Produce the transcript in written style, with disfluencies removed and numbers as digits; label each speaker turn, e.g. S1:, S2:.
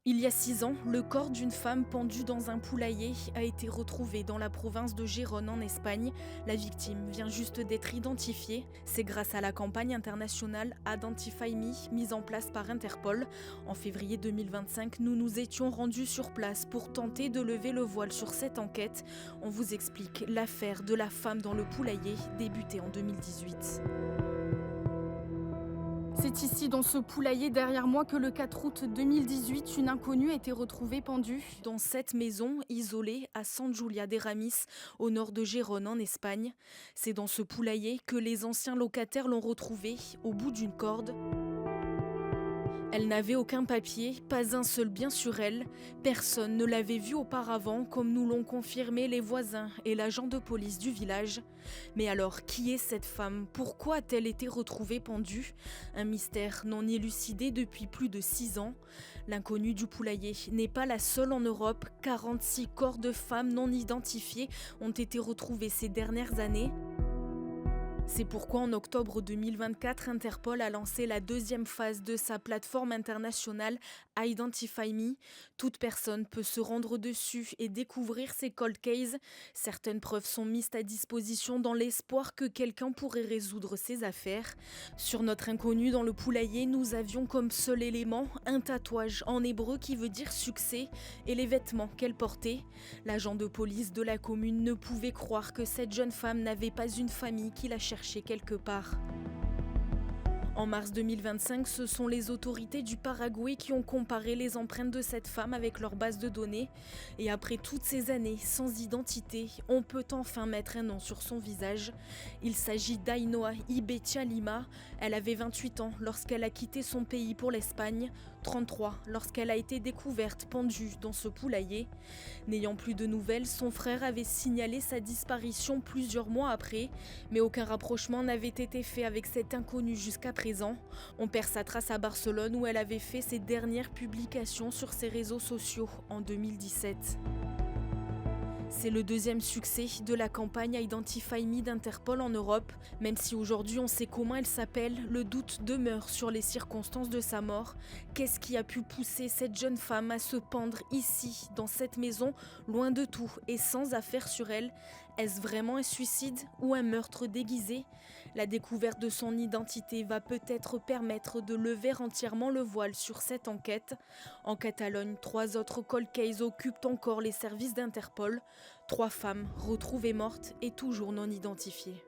S1: Il y a 6 ans, le corps d'une femme pendue dans un poulailler a été retrouvé dans la province de Gérone en Espagne. La victime vient juste d'être identifiée. C'est grâce à la campagne internationale Identify Me mise en place par Interpol. En février 2025, nous nous étions rendus sur place pour tenter de lever le voile sur cette enquête. On vous explique l'affaire de la femme dans le poulailler débutée en 2018. C'est ici, dans ce poulailler derrière moi, que le 4 août 2018, une inconnue a été retrouvée pendue dans cette maison isolée à San Julià de Ramis, au nord de Gérone, en Espagne. C'est dans ce poulailler que les anciens locataires l'ont retrouvée, au bout d'une corde. Elle n'avait aucun papier, pas un seul bien sur elle. Personne ne l'avait vue auparavant, comme nous l'ont confirmé les voisins et l'agent de police du village. Mais alors, qui est cette femme? Pourquoi a-t-elle été retrouvée pendue? Un mystère non élucidé depuis plus de 6 ans. L'inconnue du poulailler n'est pas la seule en Europe. 46 corps de femmes non identifiés ont été retrouvés ces dernières années. C'est pourquoi en octobre 2024, Interpol a lancé la deuxième phase de sa plateforme internationale Identify Me. Toute personne peut se rendre dessus et découvrir ces cold cases. Certaines preuves sont mises à disposition dans l'espoir que quelqu'un pourrait résoudre ces affaires. Sur notre inconnue dans le poulailler, nous avions comme seul élément un tatouage en hébreu qui veut dire succès et les vêtements qu'elle portait. L'agent de police de la commune ne pouvait croire que cette jeune femme n'avait pas une famille qui la cherchait quelque part. En mars 2025, ce sont les autorités du Paraguay qui ont comparé les empreintes de cette femme avec leur base de données. Et après toutes ces années sans identité, on peut enfin mettre un nom sur son visage. Il s'agit d'Ainoa Ibetia Lima. Elle avait 28 ans lorsqu'elle a quitté son pays pour l'Espagne, 33 lorsqu'elle a été découverte pendue dans ce poulailler. N'ayant plus de nouvelles, son frère avait signalé sa disparition plusieurs mois après, mais aucun rapprochement n'avait été fait avec cette inconnue jusqu'à présent. On perd sa trace à Barcelone où elle avait fait ses dernières publications sur ses réseaux sociaux en 2017. C'est le deuxième succès de la campagne Identify Me d'Interpol en Europe. Même si aujourd'hui on sait comment elle s'appelle, le doute demeure sur les circonstances de sa mort. Qu'est-ce qui a pu pousser cette jeune femme à se pendre ici, dans cette maison, loin de tout et sans affaire sur elle? Est-ce vraiment un suicide ou un meurtre déguisé? La découverte de son identité va peut-être permettre de lever entièrement le voile sur cette enquête. En Catalogne, 3 autres cold cases occupent encore les services d'Interpol. 3 femmes retrouvées mortes et toujours non identifiées.